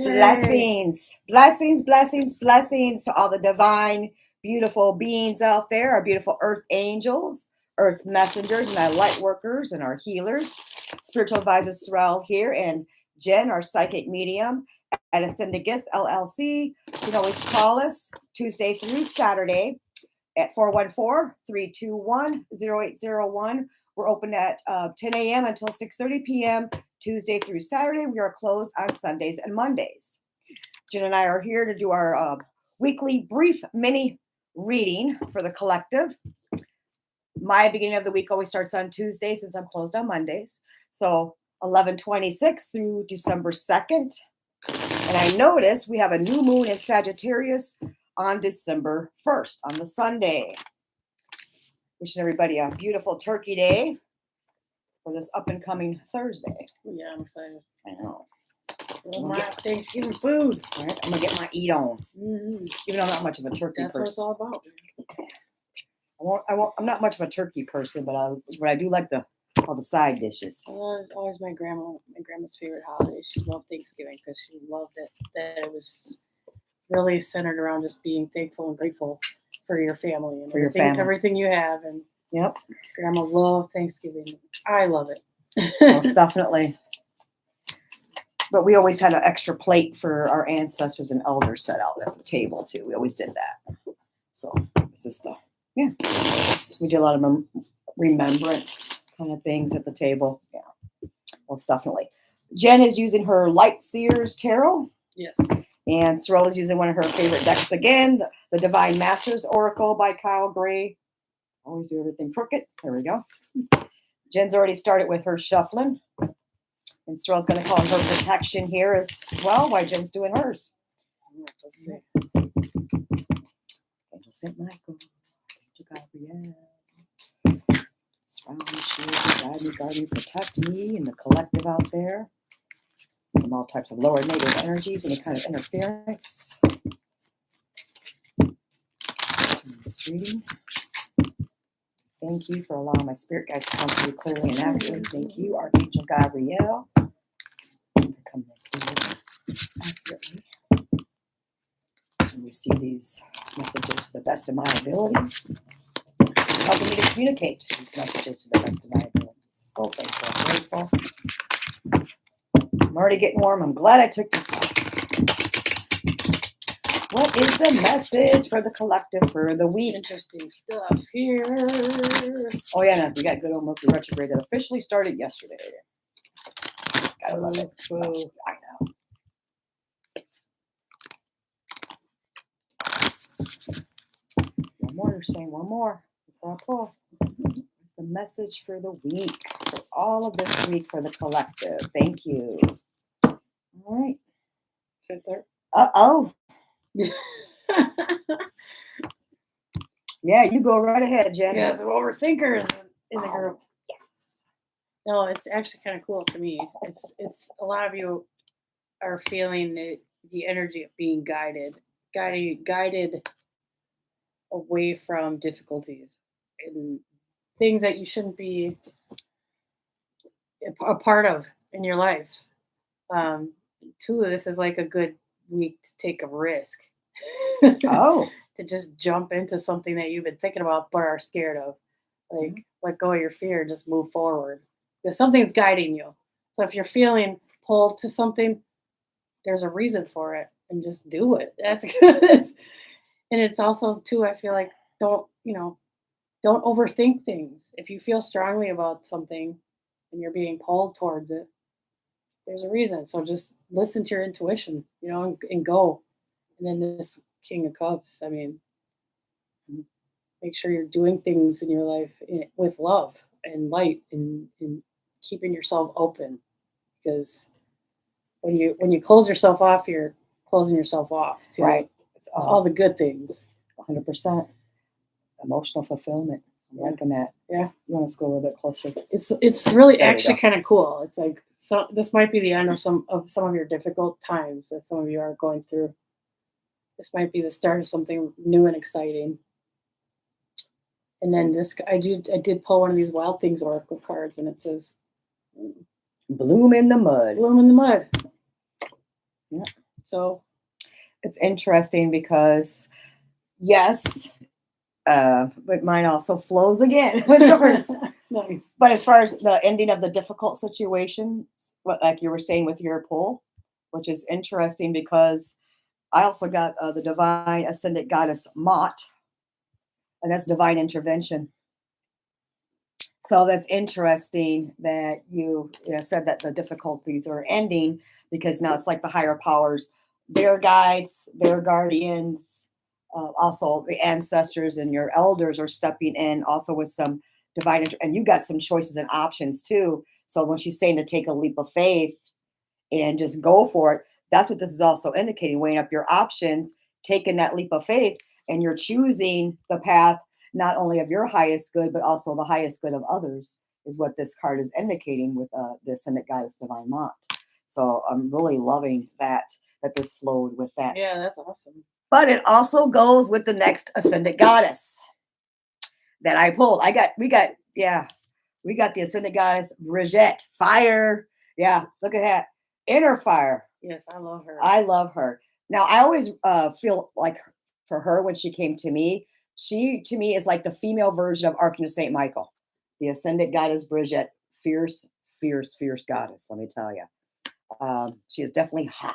Blessings, blessings, blessings, blessings to all the divine, beautiful beings out there, our beautiful earth angels, earth messengers, and our light workers and our healers. Spiritual advisor Serelle here, and Jen, our psychic medium at Ascended Gifts LLC. You can always call us Tuesday through Saturday at 414-321-0801. We're open at 10 a.m. until 6:30 p.m. Tuesday through Saturday. We are closed on Sundays and Mondays. Jen and I are here to do our weekly brief mini reading for the collective. My beginning of the week always starts on Tuesday since I'm closed on Mondays. So 11/26 through December 2nd. And I noticed we have a new moon in Sagittarius on December 1st, on the Sunday. Wishing everybody a beautiful Turkey Day for this up and coming Thursday. Yeah, I'm excited. I know. My Thanksgiving food. All right, I'm gonna get my eat on. Mm-hmm. Even though I'm not much of a turkey That's person. what it's all about. I'm not much of a turkey person, but I do like all the side dishes. Always my grandma's favorite holiday. She loved Thanksgiving because she loved it. That it was really centered around just being thankful and grateful for your family and everything you have. And yep, Grandma loved Thanksgiving. I love it. Most definitely. But we always had an extra plate for our ancestors and elders set out at the table too. We always did that. So it's just we did a lot of remembrance kind of things at the table. Yeah, most definitely. Jen is using her Light Seers Tarot. Yes. And Serelle is using one of her favorite decks again, the Divine Masters Oracle by Kyle Gray. Always do everything crooked. There we go. Jen's already started with her shuffling. And Serelle's going to call on her protection here as well while Jen's doing hers. Angel St. Michael, Angel Gabrielle. Surround me, shield me, guide me, protect me and the collective out there. From all types of lower negative energies, any kind of interference. This reading. Thank you for allowing my spirit guides to come through clearly and accurately. Thank you, Archangel Gabrielle, for coming in accurately. And receive these messages to the best of my abilities. Helping me to communicate these messages to the best of my abilities. So thankful and grateful. I'm already getting warm. I'm glad I took this off. What is the message for the collective for the week? Interesting stuff here. Oh, yeah, no, we got good old Mercury retrograde that officially started yesterday. Gotta love it. Oh, I know. One more, you're saying one more before I pull. What's the message for the week? For all of this week for the collective. Thank you. All right. Uh-oh. Yeah, you go right ahead, Jen. Yeah, the overthinkers in the group. Yes. No, it's actually kind of cool to me. It's a lot of you are feeling the energy of being guided away from difficulties and things that you shouldn't be a part of in your lives. Too, this is like a good week to take a risk. Oh. To just jump into something that you've been thinking about but are scared of. Like, let go of your fear, just move forward. Because something's guiding you. So if you're feeling pulled to something, there's a reason for it, and just do it. That's good. And it's also too, I feel like, don't overthink things. If you feel strongly about something and you're being pulled towards it, there's a reason. So just listen to your intuition, and go. And then this King of Cups, I mean, make sure you're doing things in your life with love and light and keeping yourself open. Because when you close yourself off, you're closing yourself off to right. All the good things. 100%. Emotional fulfillment. I'm liking that. Yeah. You want us to go a little bit closer? It's really actually kind of cool. It's like, so this might be the end of some of your difficult times that some of you are going through. This might be the start of something new and exciting. And then I did pull one of these Wild Things Oracle cards, and it says, Bloom in the mud. Bloom in the mud. Yeah. So It's interesting because yes, but mine also flows again with yours. it's nice. But as far as the ending of the difficult situation, what like you were saying with your pull, which is interesting because I also got the divine ascendant goddess Mott, and that's divine intervention. So that's interesting that you said that the difficulties are ending because now it's like the higher powers, their guides, their guardians, also the ancestors and your elders are stepping in also with some and you got some choices and options too. So when she's saying to take a leap of faith and just go for it, that's what this is also indicating, weighing up your options, taking that leap of faith, and you're choosing the path not only of your highest good, but also the highest good of others, is what this card is indicating with the Ascendant Goddess Divine Mont. So I'm really loving that this flowed with that. Yeah, that's awesome. But it also goes with the next Ascendant Goddess that I pulled. We got the Ascendant Goddess Brigitte, fire. Yeah, look at that. Inner fire. Yes, I love her. I love her. Now, I always feel like for her when she came to me, she to me is like the female version of Archangel Saint Michael, the Ascendant Goddess Brigitte, fierce, fierce, fierce goddess. Let me tell you, she is definitely hot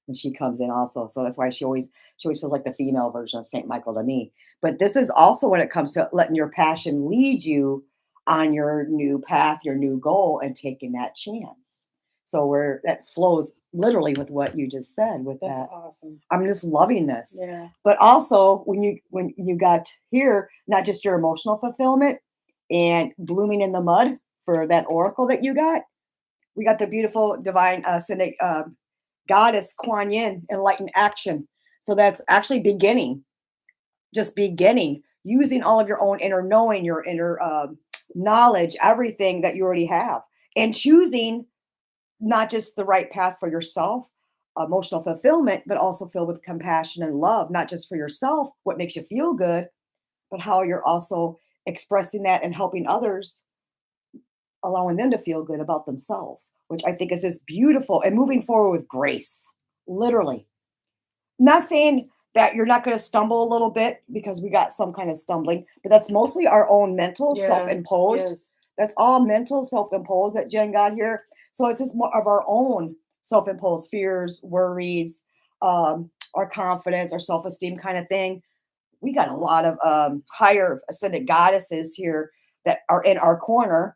when she comes in. Also, so that's why she always feels like the female version of Saint Michael to me. But this is also when it comes to letting your passion lead you on your new path, your new goal, and taking that chance. So where that flows literally with what you just said with That's that. awesome. I'm just loving this. Yeah. But also when you got here, not just your emotional fulfillment and blooming in the mud for that oracle that you got, we got the beautiful divine ascendant goddess Kuan Yin, enlightened action. So that's actually beginning, just beginning, using all of your own inner knowing, your inner knowledge, everything that you already have, and choosing not just the right path for yourself, emotional fulfillment, but also filled with compassion and love, not just for yourself, what makes you feel good, but how you're also expressing that and helping others, allowing them to feel good about themselves, which I think is just beautiful and moving forward with grace, literally. Not saying that you're not going to stumble a little bit because we got some kind of stumbling, but that's mostly our own mental, Yeah. self-imposed. Yes. That's all mental, self-imposed that Jen got here. So it's just more of our own self-imposed fears, worries, our confidence, our self-esteem kind of thing. We got a lot of higher ascended goddesses here that are in our corner,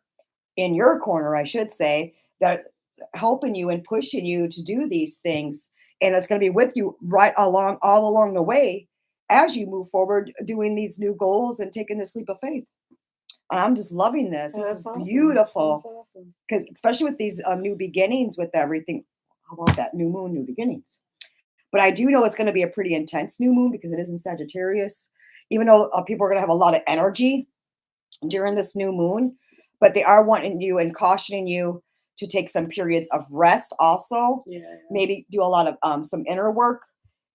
in your corner, I should say, that helping you and pushing you to do these things. And it's going to be with you all along the way as you move forward, doing these new goals and taking this leap of faith. And I'm just loving this. Yeah, This that's is awesome. beautiful. That's awesome. Because especially with these new beginnings, with everything. How about that new moon, new beginnings? But I do know it's going to be a pretty intense new moon because it is in Sagittarius. Even though people are going to have a lot of energy during this new moon, but they are wanting you and cautioning you to take some periods of rest also. Yeah. Maybe do a lot of some inner work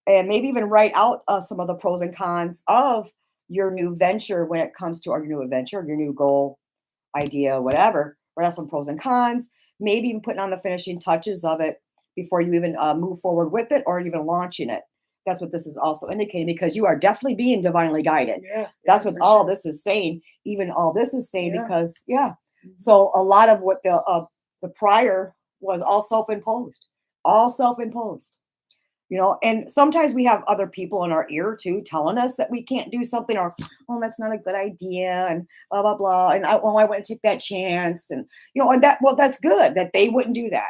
and maybe even write out some of the pros and cons of your new venture when it comes to your new adventure, your new goal, idea, whatever. Write out some pros and cons, maybe even putting on the finishing touches of it before you even move forward with it or even launching it. That's what this is also indicating because you are definitely being divinely guided. Yeah. That's yeah, what for all sure. this is saying. Even all this is saying Yeah. because Mhm. So a lot of what the prior was all self-imposed. And sometimes we have other people in our ear too telling us that we can't do something or oh that's not a good idea and blah blah blah and I wouldn't take that chance and that's good that they wouldn't do that.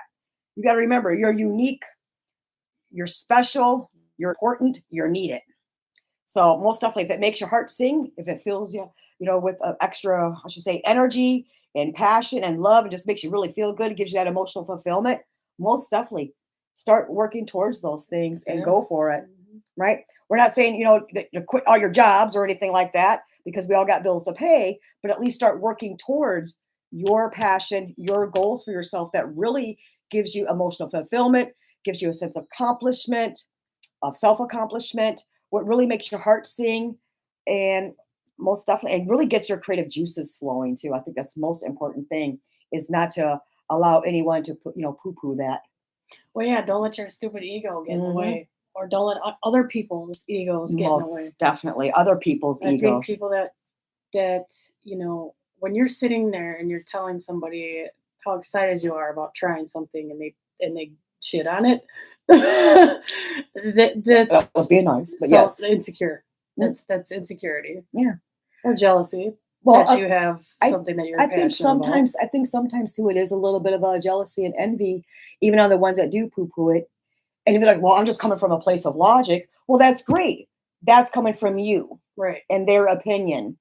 You got to remember you're unique, you're special, you're important, you're needed. So most definitely, if it makes your heart sing, if it fills you with extra, I should say, energy and passion and love, and just makes you really feel good, it gives you that emotional fulfillment. Most definitely, start working towards those things and Yeah. go for it. Mhm. Right? We're not saying to quit all your jobs or anything like that because we all got bills to pay, but at least start working towards your passion, your goals for yourself that really gives you emotional fulfillment, gives you a sense of accomplishment, of self accomplishment, what really makes your heart sing, and most definitely, and really gets your creative juices flowing too. I think that's the most important thing is not to allow anyone to poo poo that. Well, yeah, don't let your stupid ego get in the Mhm. way, or don't let other people's egos get in the way. Most definitely. Other people's I think ego. people that when you're sitting there and you're telling somebody how excited you are about trying something, and they shit on it, That that's was being nice, but self yes. insecure. Mm. That's insecurity Yeah. or jealousy Well, that you have I something that you're I think passionate about. sometimes too it is a little bit of a jealousy and envy, even on the ones that do poo-poo it. And you're like, well, I'm just coming from a place of logic. Well, that's great. That's coming from you Right. and their opinion.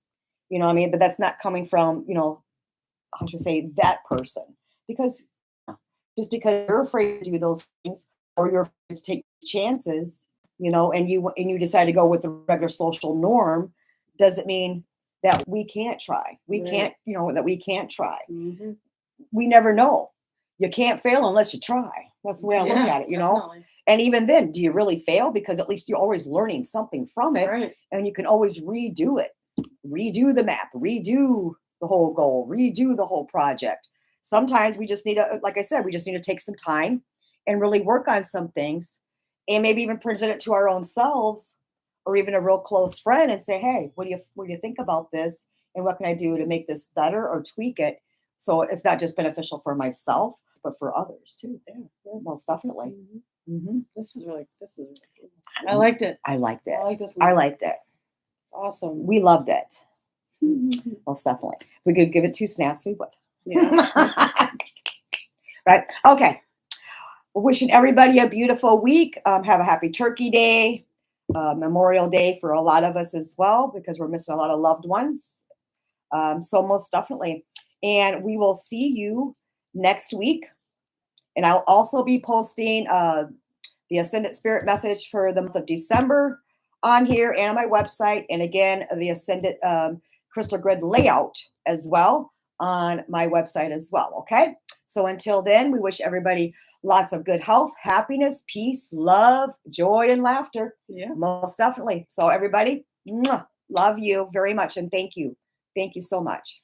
You know what I mean? But that's not coming from, how should I say, that person. Because just because you're afraid to do those things or you're afraid to take chances, and you decide to go with the regular social norm, doesn't mean that we can't try. We Right. can't, that we can't try. Hmm. We never know. You can't fail unless you try. That's the way I look Yeah, at it, definitely. And even then, do you really fail? Because at least you're always learning something from it, Right. and you can always redo it, redo the map, redo the whole goal, redo the whole project. Sometimes we just need to, like I said, we just need to take some time and really work on some things, and maybe even present it to our own selves, or even a real close friend, and say, "Hey, what do you think about this? And what can I do to make this better or tweak it so it's not just beneficial for myself, but for others too." Yeah, most definitely. Mhm. Hmm. This is really cool. I liked it. I liked it. I like this I one. liked it. It's awesome. We loved it. Mhm. Most definitely. If we could give it 2 snaps, we would. Yeah. Right. Okay. We're wishing everybody a beautiful week. Have a happy Turkey Day, Memorial Day for a lot of us as well, because we're missing a lot of loved ones. So most definitely. And we will see you next week. And I'll also be posting the Ascendant Spirit message for the month of December on here and on my website. And again, the Ascendant Crystal Grid layout as well on my website as well. Okay. So until then, we wish everybody lots of good health, happiness, peace, love, joy, and laughter. Yeah. Most definitely. So, everybody, mwah, love you very much. And thank you. Thank you so much.